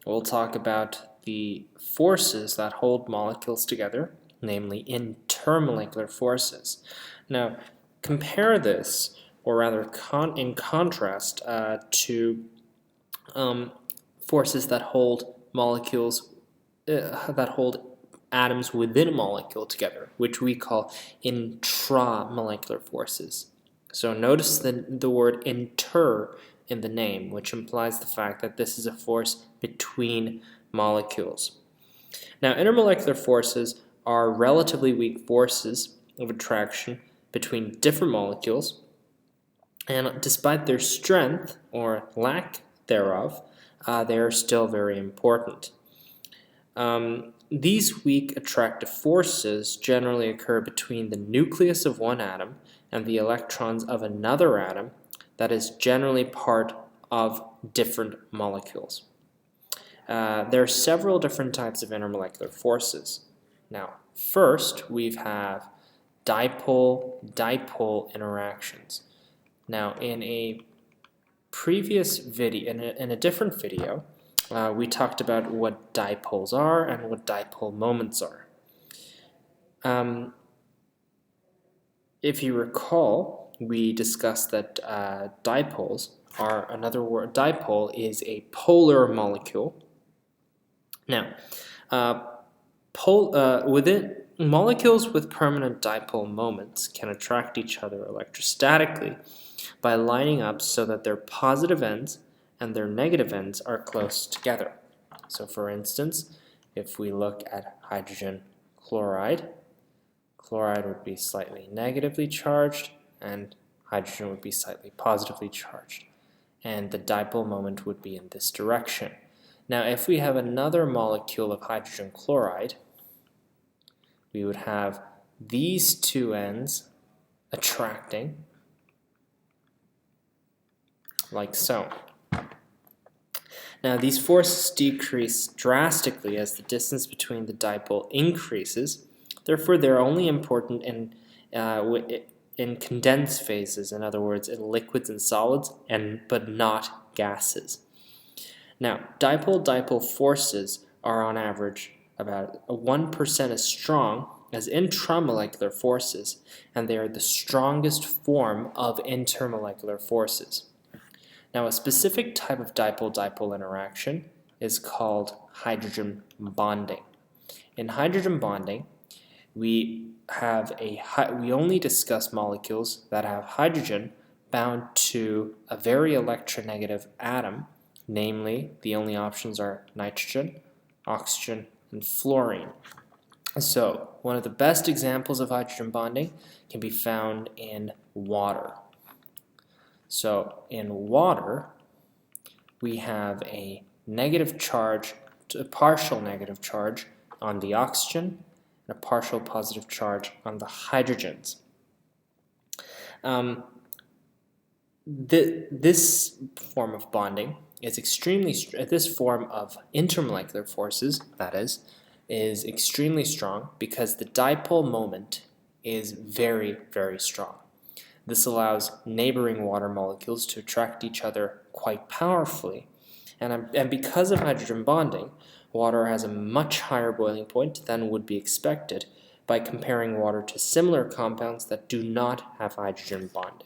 we'll talk about the forces that hold molecules together, namely intermolecular forces. Now, compare this, or rather in contrast to forces that hold molecules, that hold atoms within a molecule together, which we call intramolecular forces. So notice the word inter in the name, which implies the fact that this is a force between molecules. Now, intermolecular forces are relatively weak forces of attraction between different molecules, and despite their strength or lack thereof, they are still very important. These weak attractive forces generally occur between the nucleus of one atom and the electrons of another atom that is generally part of different molecules. There are several different types of intermolecular forces. Now, first we have dipole-dipole interactions. Now, in a previous video, in a different video, we talked about what dipoles are and what dipole moments are. If you recall, we discussed that dipoles are another word. Dipole is a polar molecule. Now, within molecules with permanent dipole moments can attract each other electrostatically by lining up so that their positive ends and their negative ends are close together. So for instance, if we look at hydrogen chloride, chloride would be slightly negatively charged and hydrogen would be slightly positively charged. And the dipole moment would be in this direction. Now, if we have another molecule of hydrogen chloride, we would have these two ends attracting like so. Now, these forces decrease drastically as the distance between the dipole increases. Therefore, they're only important in condensed phases, in other words, in liquids and solids, but not gases. Now, dipole-dipole forces are on average about 1% as strong as intramolecular forces, and they are the strongest form of intermolecular forces. Now, a specific type of dipole-dipole interaction is called hydrogen bonding. In hydrogen bonding, we only discuss molecules that have hydrogen bound to a very electronegative atom. Namely, the only options are nitrogen, oxygen, and fluorine. So, one of the best examples of hydrogen bonding can be found in water. So, in water, we have a negative charge, a partial negative charge on the oxygen, and a partial positive charge on the hydrogens. This form of bonding is this form of intermolecular forces, that is extremely strong because the dipole moment is very, very strong. This allows neighboring water molecules to attract each other quite powerfully. And because of hydrogen bonding, water has a much higher boiling point than would be expected by comparing water to similar compounds that do not have hydrogen bonding.